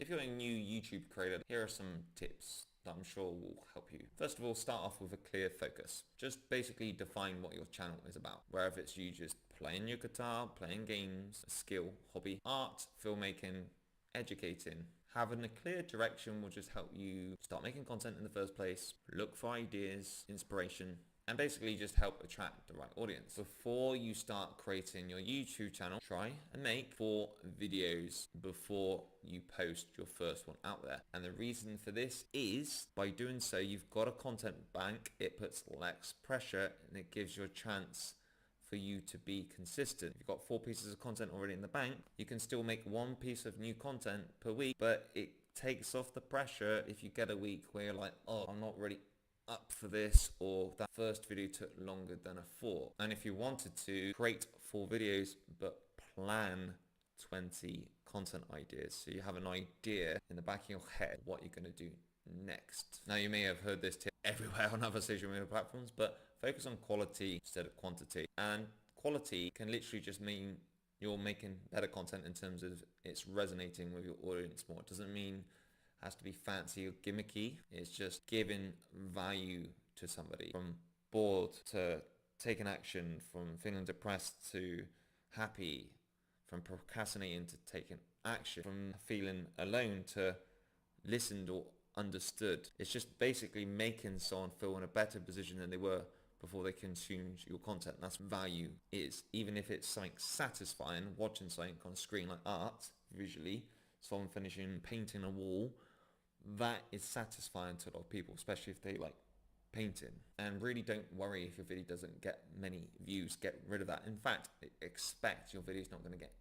If you're a new YouTube creator, here are some tips that I'm sure will help you. First of all, start off with a clear focus. Just basically define what your channel is about. Wherever it's you just playing your guitar, playing games, a skill, hobby, art, filmmaking, educating. Having a clear direction will just help you start making content in the first place, look for ideas, inspiration, and basically just help attract the right audience. Before you start creating your YouTube channel, try and make 4 videos before you post your first one out there. And the reason for this is by doing so, you've got a content bank, it puts less pressure and it gives you a chance for you to be consistent. If you've got 4 pieces of content already in the bank, you can still make 1 piece of new content per week, but it takes off the pressure if you get a week where you're like, oh, I'm not really up for this, or that first video took longer than I thought. And if you wanted to create 4 videos but plan 20 content ideas, so you have an idea in the back of your head what you're going to do next. Now you may have heard this tip everywhere on other social media platforms, but focus on quality instead of quantity. And quality can literally just mean you're making better content in terms of it's resonating with your audience more. It doesn't mean has to be fancy or gimmicky. It's just giving value to somebody, from bored to taking action, from feeling depressed to happy, from procrastinating to taking action, from feeling alone to listened or understood. It's just basically making someone feel in a better position than they were before they consumed your content. That's what value is. Even if it's something satisfying, watching something on a screen like art, visually, someone finishing painting a wall, that is satisfying to a lot of people, especially if they like painting. And really don't worry if your video doesn't get many views. Get rid of that. In fact, expect your video is not going to get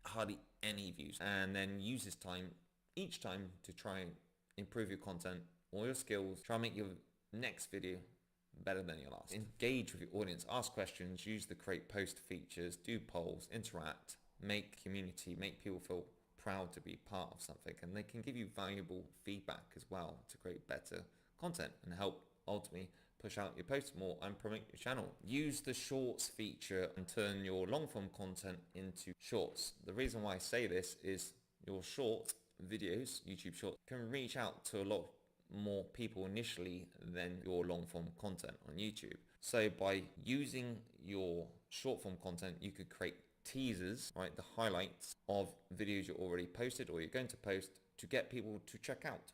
hardly any views, and then use this time each time to try and improve your content or your skills. Try and make your next video better than your last. Engage with your audience, ask questions, use the create post features, do polls, interact, make community, make people feel proud to be part of something, and they can give you valuable feedback as well to create better content and help ultimately push out your posts more and promote your channel. Use the shorts feature and turn your long form content into shorts. The reason why I say this is your short videos, YouTube shorts, can reach out to a lot more people initially than your long form content on YouTube. So by using your short form content, you could create teasers, right, the highlights of videos you already posted or you're going to post to get people to check out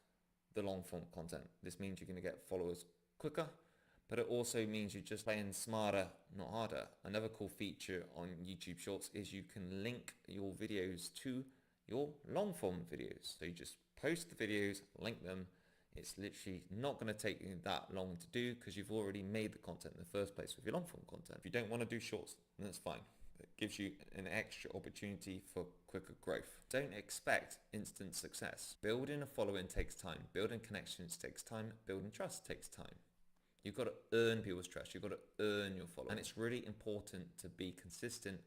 the long form content. This means you're going to get followers quicker, but it also means you're just playing smarter, not harder. Another cool feature on YouTube Shorts is you can link your videos to your long form videos. So you just post the videos, link them. It's literally not going to take you that long to do because you've already made the content in the first place with your long form content. If you don't want to do shorts, then that's fine. It gives you an extra opportunity for quicker growth. Don't expect instant success. Building a following takes time. Building connections takes time. Building trust takes time. You've got to earn people's trust. You've got to earn your followers. And it's really important to be consistent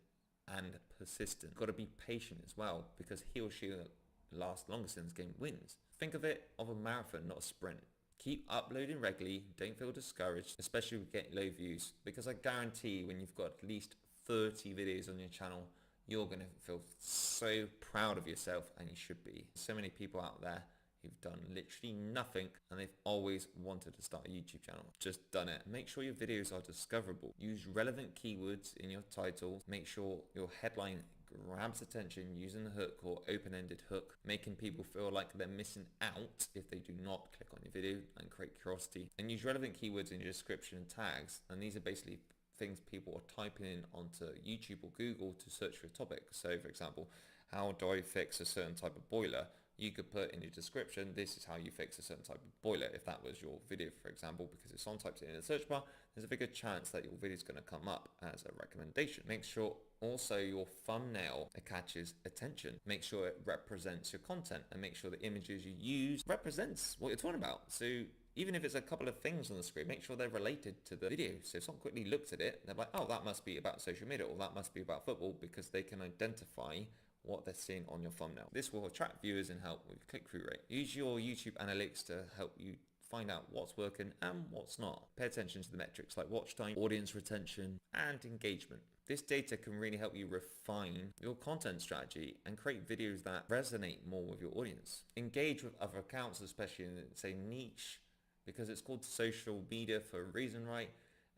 and persistent. You've got to be patient as well, because he or she that lasts longest in this game wins. Think of it of a marathon, not a sprint. Keep uploading regularly. Don't feel discouraged, especially with getting low views, because I guarantee when you've got at least 30 videos on your channel, you're going to feel so proud of yourself, and you should be. So many people out there who've done literally nothing and they've always wanted to start a YouTube channel. Just done it. Make sure your videos are discoverable. Use relevant keywords in your title. Make sure your headline grabs attention using the hook or open-ended hook, making people feel like they're missing out if they do not click on your video, and create curiosity. And use relevant keywords in your description and tags. And these are basically things people are typing in onto YouTube or Google to search for a topic. So for example, how do I fix a certain type of boiler? You could put in your description, this is how you fix a certain type of boiler, if that was your video, for example, because if someone types it in the search bar, there's a bigger chance that your video is going to come up as a recommendation. Make sure also your thumbnail catches attention. Make sure it represents your content, and make sure the images you use represents what you're talking about. So even if it's a couple of things on the screen, make sure they're related to the video. So if someone quickly looks at it, they're like, oh, that must be about social media, or that must be about football, because they can identify what they're seeing on your thumbnail. This will attract viewers and help with click-through rate. Use your YouTube analytics to help you find out what's working and what's not. Pay attention to the metrics like watch time, audience retention, and engagement. This data can really help you refine your content strategy and create videos that resonate more with your audience. Engage with other accounts, especially in, say, niche, because it's called social media for a reason, right?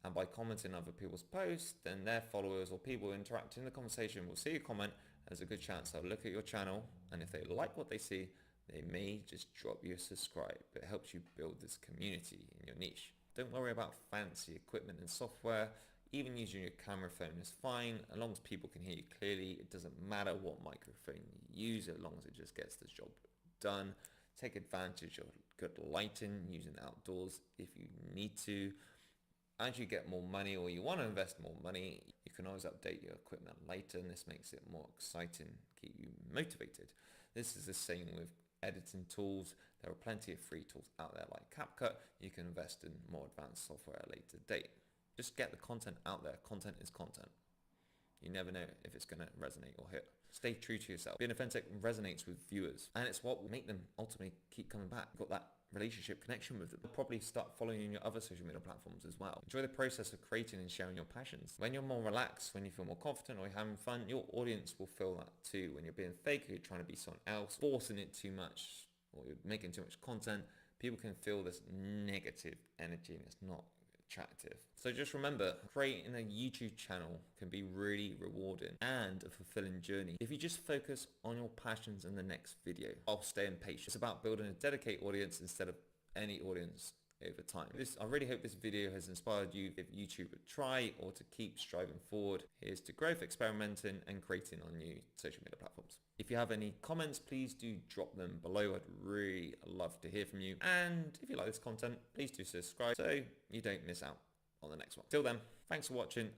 And by commenting other people's posts, then their followers or people interacting in the conversation will see your comment. There's a good chance they'll look at your channel, and if they like what they see, they may just drop you a subscribe. It helps you build this community in your niche. Don't worry about fancy equipment and software. Even using your camera phone is fine, as long as people can hear you clearly. It doesn't matter what microphone you use, as long as it just gets the job done. Take advantage of good lighting, using outdoors if you need to. As you get more money or you want to invest more money, you can always update your equipment later, and this makes it more exciting, keep you motivated. This is the same with editing tools. There are plenty of free tools out there like CapCut. You can invest in more advanced software at a later date. Just get the content out there. Content is content. You never know if it's going to resonate or hit. Stay true to yourself. Being authentic resonates with viewers, and it's what will make them ultimately keep coming back. You've got that relationship connection with them. They'll probably start following you on your other social media platforms as well. Enjoy the process of creating and sharing your passions. When you're more relaxed, when you feel more confident or you're having fun, your audience will feel that too. When you're being fake or you're trying to be someone else, forcing it too much, or you're making too much content, people can feel this negative energy, and it's not attractive. So just remember, creating a YouTube channel can be really rewarding and a fulfilling journey if you just focus on your passions in the next video while staying patient. It's about building a dedicated audience instead of any audience over time. I really hope this video has inspired you if YouTube would try or to keep striving forward. Here's to growth, experimenting and creating on new social media platforms. If you have any comments, please do drop them below. I'd really love to hear from you. And if you like this content, please do subscribe so you don't miss out on the next one. Till then, thanks for watching.